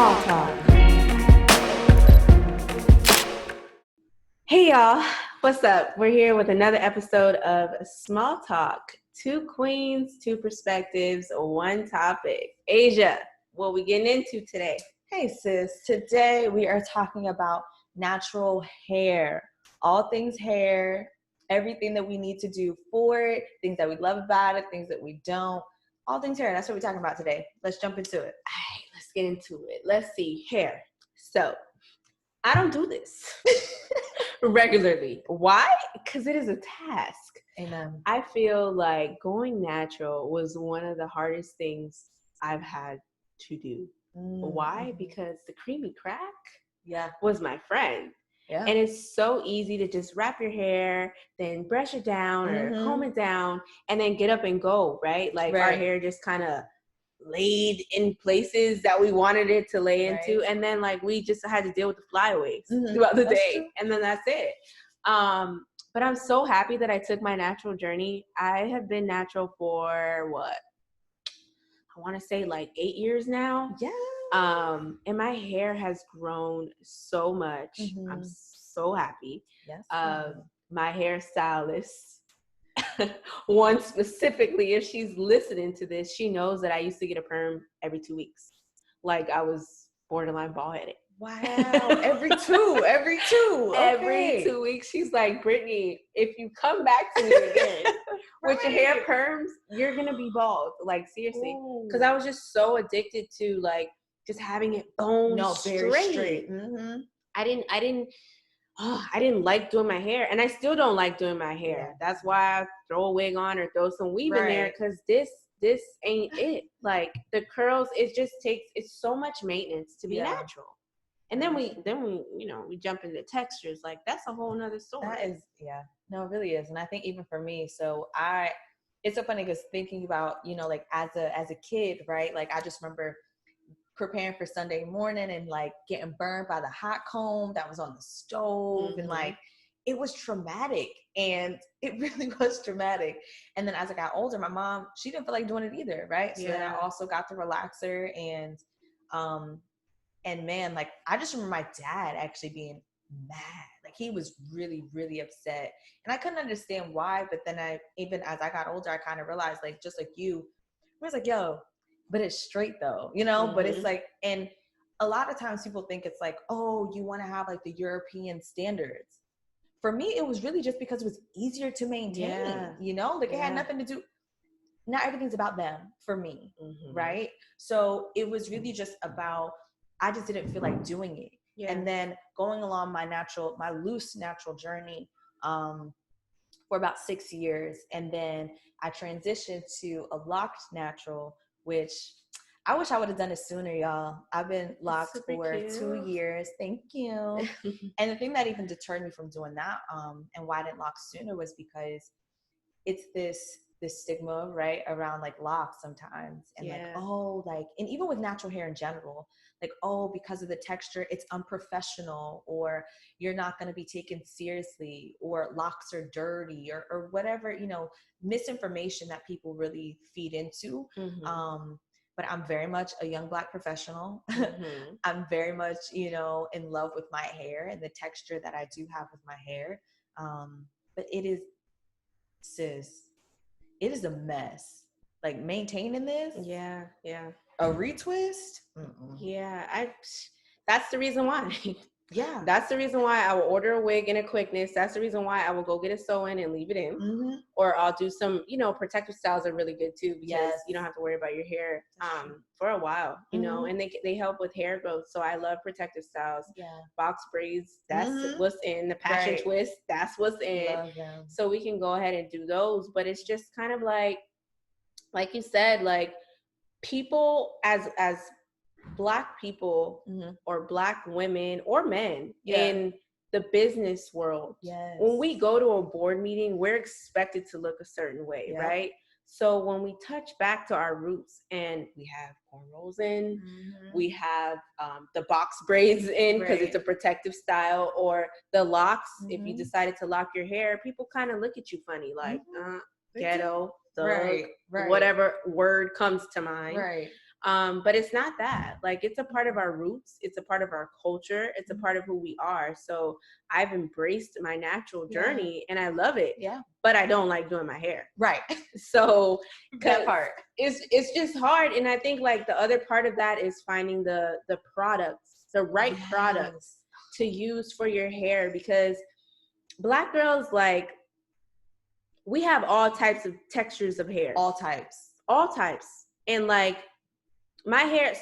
Small Talk. Hey y'all, what's up? We're here with another episode of Small Talk. Two queens, two perspectives, one topic. Asia, what we getting into today? Hey sis, today we are talking about natural hair. All things hair, everything that we need to do for it, things that we love about it, things that we don't. All things hair, that's what we're talking about today. Let's jump into it. All right, let's get into it. Let's see, hair. So, I don't do this regularly. Why? Because it is a task. Amen. I feel like going natural was one of the hardest things I've had to do. Why? Because the creamy crack was my friend. Yeah. And it's so easy to just wrap your hair, then brush it down or comb it down, and then get up and go, right? Like our hair just kind of laid in places that we wanted it to lay into. And then like we just had to deal with the flyaways throughout the day. True. And then that's it. But I'm so happy that I took my natural journey. I have been natural for what? I want to say like 8 years now. Yeah. And my hair has grown so much. I'm so happy. Yes. My hairstylist, one specifically, if she's listening to this, she knows that I used to get a perm every 2 weeks. Like I was borderline bald headed. Wow. Every two. Okay. Every 2 weeks. She's like, Brittany, if you come back to me again with your hair perms, you're going to be bald. Like seriously. Because I was just so addicted to like just having it bone straight. I didn't like doing my hair, and I still don't like doing my hair. Yeah. That's why I throw a wig on or throw some weave in there, because this ain't it. Like the curls, it's so much maintenance to be natural. And then we we jump into textures. Like that's a whole nother story. That is, no, it really is. And I think even for me, it's so funny because thinking about, like as a kid, right? Like I just remember preparing for Sunday morning and like getting burned by the hot comb that was on the stove. And like, it was traumatic, and it really was traumatic. And then as I got older, my mom, she didn't feel like doing it either. Right. So then I also got the relaxer, and man, like I just remember my dad actually being mad. Like he was really, really upset, and I couldn't understand why. But then even as I got older, I kind of realized, like, just like you, I was like, yo, but it's straight though, but it's like, and a lot of times people think it's like, oh, you want to have like the European standards. For me, it was really just because it was easier to maintain, like it had nothing to do. Not everything's about them for me. Right. So it was really just about, I just didn't feel like doing it. Yeah. And then going along my loose natural journey, for about 6 years. And then I transitioned to a locked natural, which I wish I would have done it sooner, y'all. I've been locked for cute. 2 years. Thank you. And the thing that even deterred me from doing that, and why I didn't lock sooner, was because it's this stigma, right, around like locks sometimes. And and even with natural hair in general, like, oh, because of the texture, it's unprofessional, or you're not going to be taken seriously, or locks are dirty, or whatever, misinformation that people really feed into. But I'm very much a young Black professional. I'm very much, in love with my hair and the texture that I do have with my hair. But it is, sis, it is a mess. Like maintaining this. Yeah. A retwist? Yeah, that's the reason why. Yeah. That's the reason why I will order a wig in a quickness. That's the reason why I will go get a sew-in and leave it in. Or I'll do some, protective styles are really good too, because you don't have to worry about your hair for a while, and they help with hair growth. So I love protective styles. Yeah. Box braids, that's what's in. The passion twist, that's what's in. So we can go ahead and do those. But it's just kind of like you said, like people as Black people or Black women or men in the business world, when we go to a board meeting, we're expected to look a certain way, right? So when we touch back to our roots and we have cornrows in, we have the box braids in because it's a protective style, or the locks, if you decided to lock your hair, people kind of look at you funny, like ghetto, thug, whatever word comes to mind. But it's not that. Like, it's a part of our roots. It's a part of our culture. It's a part of who we are. So I've embraced my natural journey and I love it. Yeah. But I don't like doing my hair. Right. So that part. It's just hard. And I think like the other part of that is finding the products, the right products to use for your hair, because Black girls, like, we have all types of textures of hair. All types. And like my hair,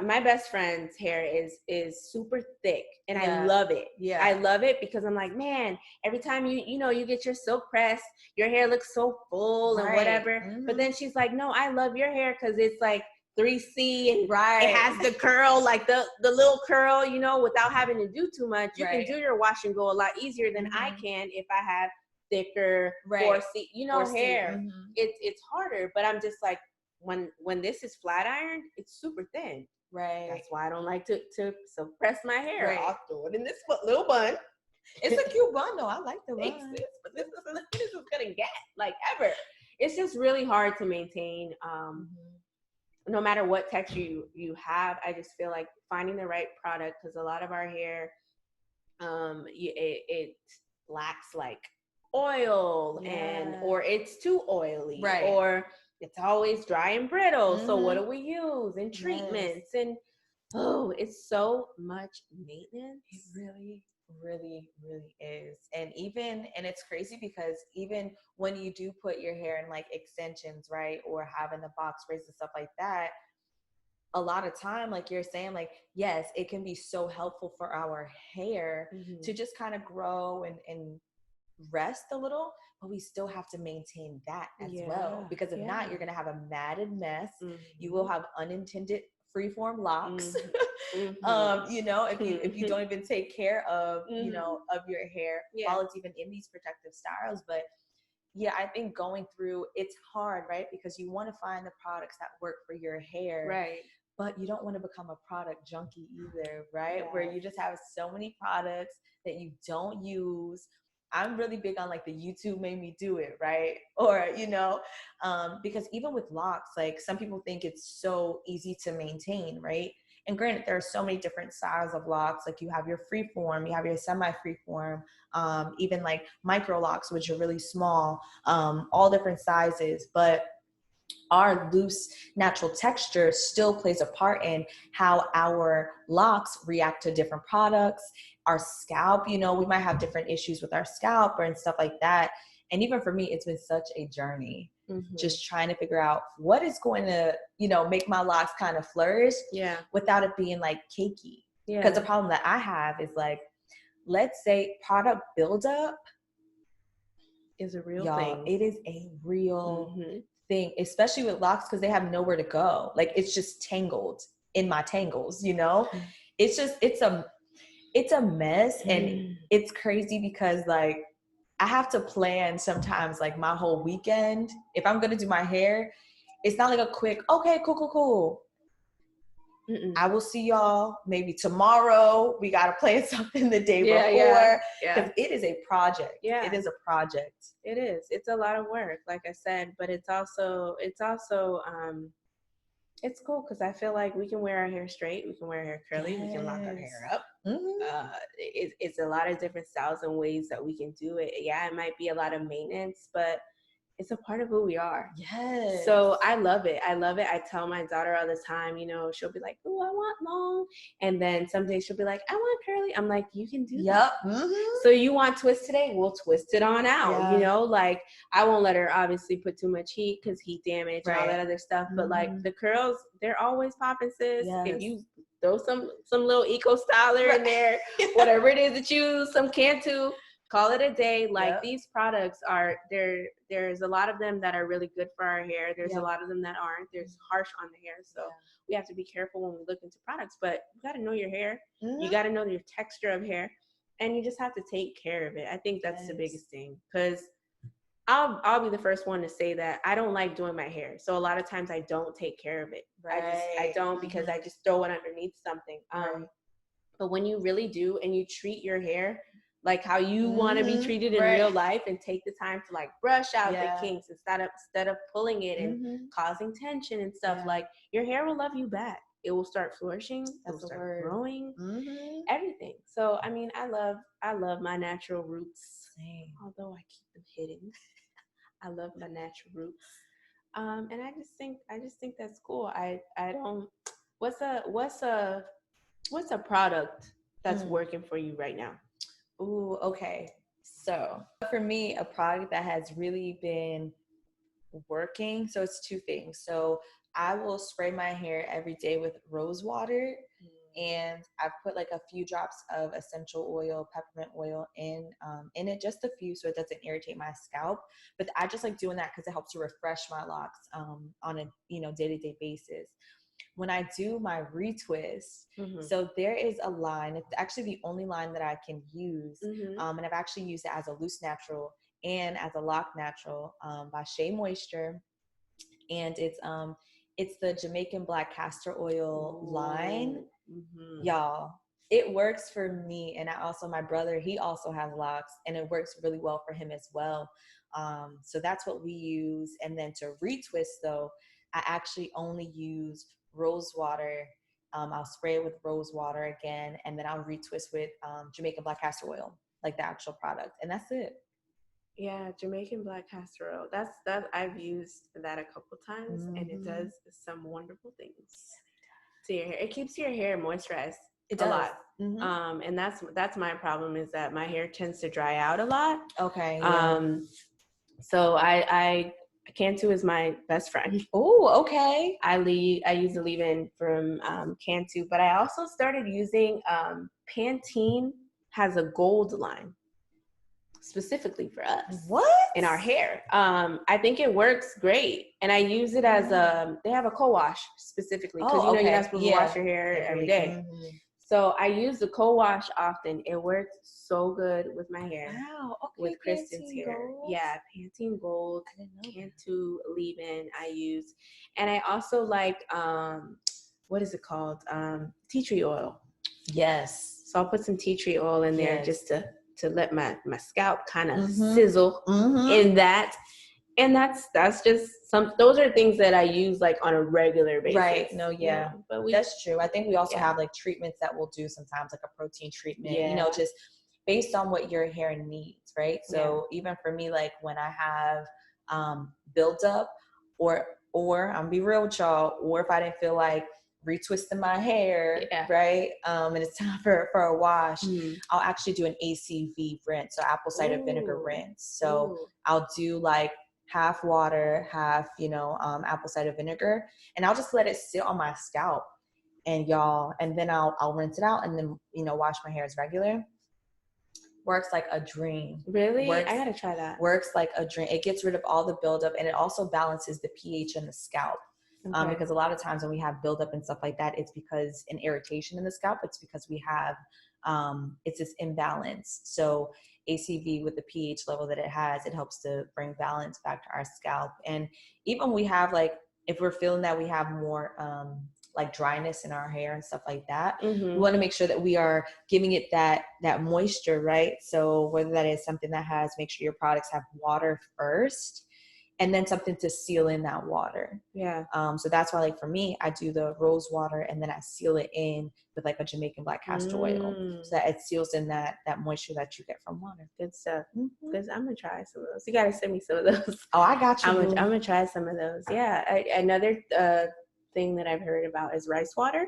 my best friend's hair is super thick and I love it. Yeah. I love it because I'm like, man, every time you get your silk press, your hair looks so full and whatever. Mm-hmm. But then she's like, no, I love your hair because it's like 3C and it has the curl, like the little curl, without having to do too much. You can do your wash and go a lot easier than I can if I have thicker 4C, 4C. Hair. Mm-hmm. It's harder, but I'm just like, when this is flat ironed, it's super thin. Right. That's why I don't like to press my hair. Right. I'll throw it in this little bun. It's a cute bun though. I like the bun. But this is gonna get like ever. It's just really hard to maintain. No matter what texture you have, I just feel like finding the right product, because a lot of our hair, it lacks like oil or it's too oily, or it's always dry and brittle. Mm-hmm. So what do we use? And treatments and it's so much maintenance. It really, really, really is. And it's crazy because even when you do put your hair in like extensions, right, or having the box braids and stuff like that, a lot of time, like you're saying, like, yes, it can be so helpful for our hair to just kind of grow and rest a little, but we still have to maintain that as well, because if not, you're going to have a matted mess. You will have unintended freeform locks. If you don't even take care of of your hair while it's even in these protective styles. But I think going through, it's hard, right? Because you want to find the products that work for your hair, right? But you don't want to become a product junkie either, right? Where you just have so many products that you don't use. I'm really big on like the YouTube made me do it, right? Or, because even with locks, like some people think it's so easy to maintain, right? And granted, there are so many different styles of locks. Like you have your free form, you have your semi-free form, even like micro locks, which are really small, all different sizes. But our loose natural texture still plays a part in how our locks react to different products. Our scalp, we might have different issues with our scalp and stuff like that. And even for me, it's been such a journey, just trying to figure out what is going to, make my locks kind of flourish without it being like cakey. Because the problem that I have is like, let's say product buildup is a real thing. It is a real thing, especially with locks, because they have nowhere to go. Like it's just tangled in my tangles, It's just, it's a mess. And it's crazy because like I have to plan sometimes like my whole weekend. If I'm going to do my hair, it's not like a quick, okay, cool. I will see y'all maybe tomorrow. We got to plan something the day before. Because it is a project. Yeah. It is a project. It is. It's a lot of work, like I said, but it's also it's cool because I feel like we can wear our hair straight, we can wear our hair curly, we can lock our hair up. It's a lot of different styles and ways that we can do it. Yeah, it might be a lot of maintenance, but it's a part of who we are. Yes. So I love it. I tell my daughter all the time, she'll be like, oh, I want long. And then some days she'll be like, I want curly. I'm like, you can do that. So you want twist today? We'll twist it on out. Like I won't let her obviously put too much heat because heat damage and all that other stuff. But like the curls, they're always popping, sis. Yes. If you throw some little eco styler in there, whatever it is that you use, some Cantu, call it a day. Like these products are there. There's a lot of them that are really good for our hair. There's a lot of them that aren't. There's harsh on the hair. So we have to be careful when we look into products, but you got to know your hair. You got to know your texture of hair, and you just have to take care of it. I think that's the biggest thing, because I'll be the first one to say that I don't like doing my hair. So a lot of times I don't take care of it. I don't because I just throw it underneath something. But when you really do and you treat your hair like how you want to be treated in real life, and take the time to like brush out the kinks instead of pulling it and causing tension and stuff. Like your hair will love you back. It will start flourishing. It will start growing. Everything. So I mean, I love my natural roots. Same. Although I keep them hidden. I love my natural roots. And I just think that's cool. I don't. What's a product that's working for you right now? Ooh, okay. So for me, a product that has really been working. So it's two things. So I will spray my hair every day with rose water, and I put like a few drops of essential oil, peppermint oil in it, just a few, so it doesn't irritate my scalp. But I just like doing that because it helps to refresh my locks on a day-to-day basis. When I do my retwist, so there is a line, it's actually the only line that I can use, and I've actually used it as a loose natural and as a lock natural by Shea Moisture, and it's the Jamaican black castor oil line. Y'all, it works for me, and my brother, he also has locks, and it works really well for him as well. So that's what we use. And then to retwist though, I actually only use rose water. I'll spray it with rose water again, and then I'll retwist with Jamaican black castor oil, like the actual product, and that's it. Yeah, Jamaican black castor oil. That I've used that a couple times, and it does some wonderful things to your hair. It keeps your hair moisturized a lot. And that's my problem, is that my hair tends to dry out a lot. Okay. Yeah. So I Cantu is my best friend. Oh, okay. I use the leave-in from Cantu, but I also started using Pantene has a gold line specifically for us. What? In our hair. I think it works great, and I use it as they have a co-wash specifically, because you're not supposed to wash your hair every day. So I use the co-wash often. It works so good with my hair. Wow. Okay. With Kristen's Pantene hair. Gold. Yeah, Pantene Gold, Cantu leave-in I use. And I also like, what is it called? Tea tree oil. Yes. So I'll put some tea tree oil in there just to let my scalp kind of sizzle in that. And that's just those are things that I use like on a regular basis. Right. No, yeah. But that's true. I think we also have like treatments that we'll do sometimes, like a protein treatment, just based on what your hair needs, right? So even for me, like when I have buildup, or I'm gonna be real with y'all, or if I didn't feel like retwisting my hair, right? And it's time for a wash, I'll actually do an ACV rinse, so apple cider vinegar rinse. So I'll do like half water, half, apple cider vinegar, and I'll just let it sit on my scalp, and then I'll rinse it out, and then, wash my hair as regular. Works like a dream. Really? I gotta try that. Works like a dream. It gets rid of all the buildup, and it also balances the pH in the scalp. Because a lot of times when we have buildup and stuff like that, it's because an irritation in the scalp. It's because we have, it's this imbalance. So ACV, with the pH level that it has, it helps to bring balance back to our scalp. And even we have like, if we're feeling that we have more like dryness in our hair and stuff like that, we want to make sure that we are giving it that moisture, right? So whether that is something that make sure your products have water first, and then something to seal in that water. Yeah. So that's why, like for me, I do the rose water, and then I seal it in with like a Jamaican black castor oil, so that it seals in that moisture that you get from water. Good stuff. Because I'm gonna try some of those. You gotta send me some of those. Oh, I got you. I'm gonna try some of those. Yeah. Another thing that I've heard about is rice water.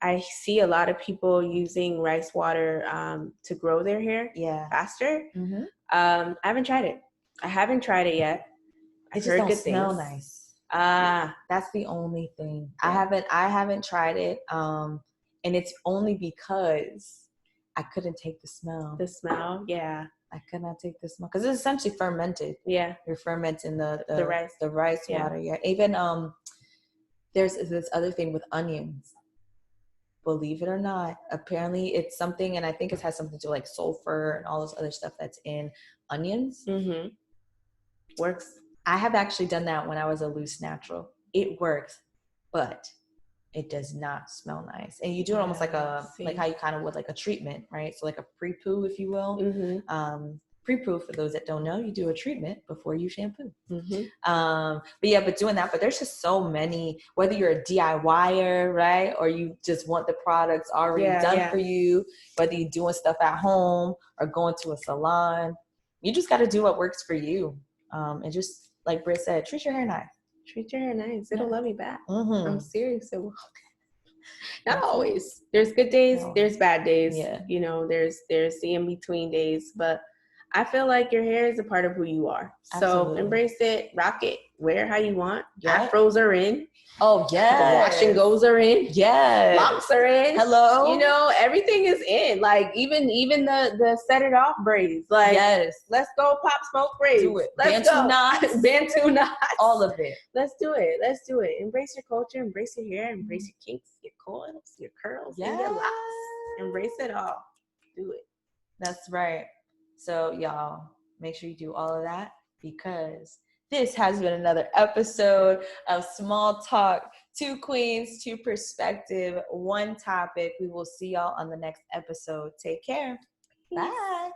I see a lot of people using rice water to grow their hair faster. I haven't tried it. yet. It just don't smell nice. That's the only thing. Yeah. I haven't tried it. And it's only because I couldn't take the smell. The smell, yeah. I could not take the smell because it's essentially fermented. Yeah. You're fermenting the rice water. Yeah. Even there's this other thing with onions. Believe it or not, apparently it's something, and I think it has something to do like sulfur and all this other stuff that's in onions. Works. I have actually done that when I was a loose natural. It works, but it does not smell nice. And you do it almost like like how you kind of would like a treatment, right? So like a pre-poo, if you will. Mm-hmm. Pre-poo, for those that don't know, you do a treatment before you shampoo. Mm-hmm. But doing that, but there's just so many, whether you're a DIYer, right? Or you just want the products already done for you, whether you're doing stuff at home or going to a salon, you just got to do what works for you. And just like Britt said, treat your hair nice. Treat your hair nice. It'll love you back. Mm-hmm. I'm serious. It will. Not always. There's good days. There's bad days. Yeah. You know, there's the in-between days. But I feel like your hair is a part of who you are. Absolutely. So embrace it. Rock it. Wear how you want. Yep. Afros are in. Oh, yeah. Wash and goes are in. Yeah. Locks are in. Hello. You know, everything is in. Like even the set it off braids. Like, let's go pop smoke braids. Do it. Let's Bantu knots. Bantu knots. All of it. Let's do it. Let's do it. Embrace your culture. Embrace your hair. Embrace your kinks, your coils, your curls, and your locks. Embrace it all. Do it. That's right. So y'all, make sure you do all of that, because this has been another episode of Small Talk. 2 queens, 2 perspective, 1 topic. We will see y'all on the next episode. Take care. Peace. Bye.